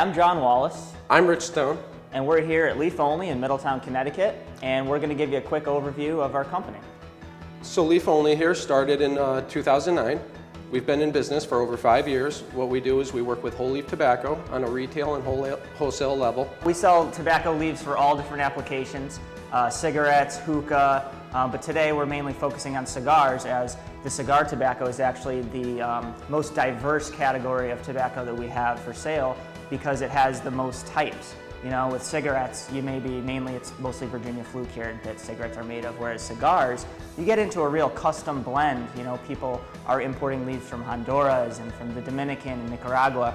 I'm John Wallace. I'm Rich Stone. And we're here at Leaf Only in Middletown, Connecticut, and we're going to give you a quick overview of our company. So Leaf Only here started in 2009. We've been in business for over 5 years. What we do is we work with whole leaf tobacco on a retail and wholesale level. We sell tobacco leaves for all different applications, cigarettes, hookah, but today we're mainly focusing on cigars, as the cigar tobacco is actually the most diverse category of tobacco that we have for sale because it has the most types. You know, with cigarettes, it's mostly Virginia flue cured that cigarettes are made of, whereas cigars, you get into a real custom blend. You know, people are importing leaves from Honduras and from the Dominican and Nicaragua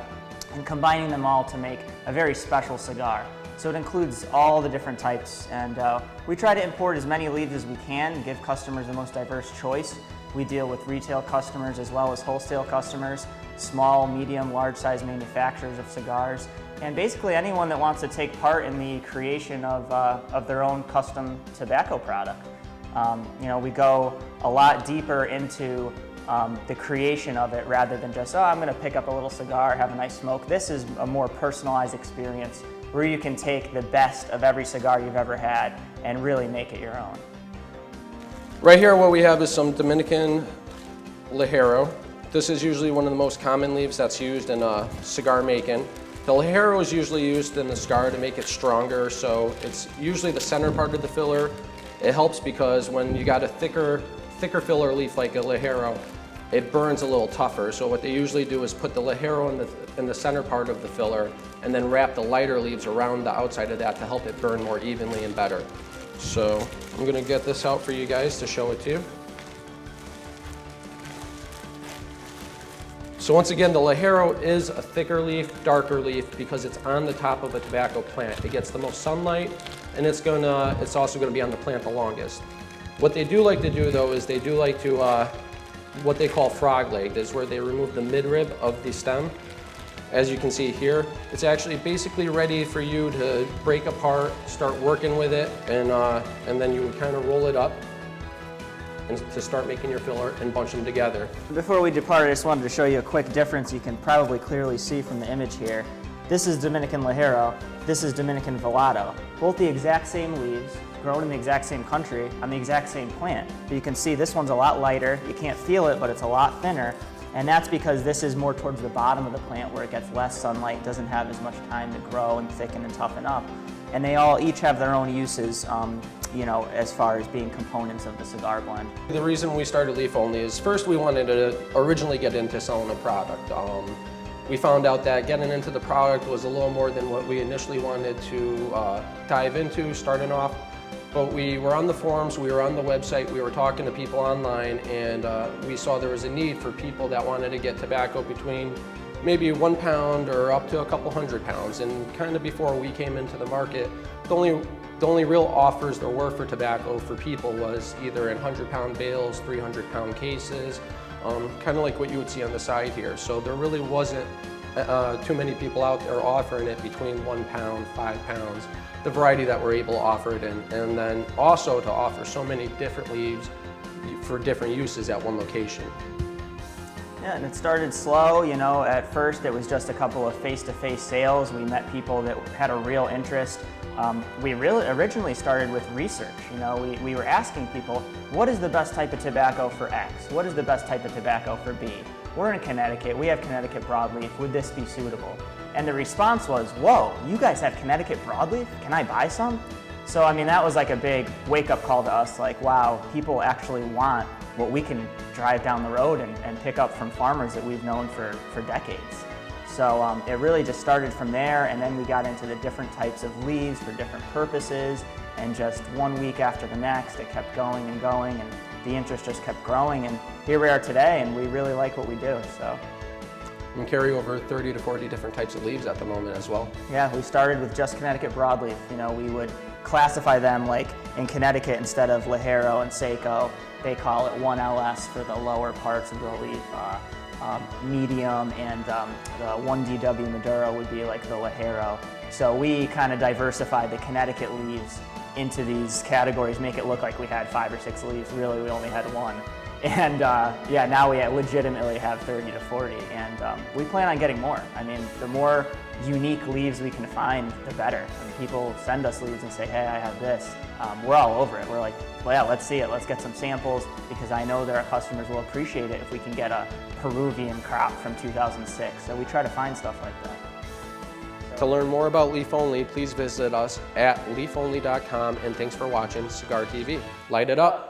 and combining them all to make a very special cigar. So it includes all the different types, and we try to import as many leaves as we can, give customers the most diverse choice. We deal with retail customers as well as wholesale customers, small, medium, large size manufacturers of cigars, and basically anyone that wants to take part in the creation of their own custom tobacco product. You know, we go a lot deeper into the creation of it rather than just, oh, I'm going to pick up a little cigar, have a nice smoke. This is a more personalized experience where you can take the best of every cigar you've ever had and really make it your own. Right here what we have is some Dominican Ligero. This is usually one of the most common leaves that's used in cigar making. The Ligero is usually used in the cigar to make it stronger, so it's usually the center part of the filler. It helps because when you got a thicker filler leaf like a Ligero, it burns a little tougher. So what they usually do is put the Ligero in the center part of the filler and then wrap the lighter leaves around the outside of that to help it burn more evenly and better. So I'm going to get this out for you guys to show it to you. So once again, the Ligero is a thicker leaf, darker leaf because it's on the top of a tobacco plant. It gets the most sunlight, and it's also going to be on the plant the longest. What they do like to do though is they do like to what they call frog legged, is where they remove the midrib of the stem. As you can see here, it's actually basically ready for you to break apart, start working with it, and then you would kind of roll it up and to start making your filler and bunch them together. Before we depart, I just wanted to show you a quick difference you can probably clearly see from the image here. This is Dominican Ligero, this is Dominican Velado. Both the exact same leaves, grown in the exact same country, on the exact same plant. But you can see this one's a lot lighter, you can't feel it, but it's a lot thinner. And that's because this is more towards the bottom of the plant where it gets less sunlight, doesn't have as much time to grow and thicken and toughen up. And they all each have their own uses, you know, as far as being components of the cigar blend. The reason we started Leaf Only is first we wanted to originally get into selling a product. We found out that getting into the product was a little more than what we initially wanted to dive into starting off. But we were on the forums, we were on the website, we were talking to people online, and we saw there was a need for people that wanted to get tobacco between maybe 1 pound or up to a couple hundred pounds. And kind of before we came into the market, the only real offers there were for tobacco for people was either in 100-pound bales, 300-pound cases, kind of like what you would see on the side here. So there really wasn't too many people out there offering it between 1 pound, 5 pounds, the variety that we're able to offer it in, and then also to offer so many different leaves for different uses at one location. Yeah, and it started slow, you know. At first it was just a couple of face-to-face sales. We met people that had a real interest. We really originally started with research. You know, we were asking people, what is the best type of tobacco for X? What is the best type of tobacco for B? We're in Connecticut, we have Connecticut broadleaf, would this be suitable? And the response was, whoa, you guys have Connecticut broadleaf? Can I buy some? So I mean, that was like a big wake-up call to us, like, wow, people actually want what we can drive down the road and pick up from farmers that we've known for decades. So it really just started from there, and then we got into the different types of leaves for different purposes, and just 1 week after the next, it kept going, and the interest just kept growing, and here we are today, and we really like what we do. So. We carry over 30 to 40 different types of leaves at the moment as well. Yeah, we started with just Connecticut broadleaf. You know, we would classify them like in Connecticut, instead of Ligero and Seco, they call it 1LS for the lower parts of the leaf. Medium and the 1DW Maduro would be like the Ligero. So we kind of diversify the Connecticut leaves into these categories, make it look like we had 5 or 6 leaves. Really, we only had 1. And yeah, now we legitimately have 30 to 40, and we plan on getting more. I mean, the more unique leaves we can find, the better. When people send us leaves and say, hey, I have this, we're all over it. We're like, well, yeah, let's see it. Let's get some samples, because I know that our customers will appreciate it if we can get a Peruvian crop from 2006. So we try to find stuff like that. To learn more about Leaf Only, please visit us at leafonly.com, and thanks for watching Cigar TV. Light it up.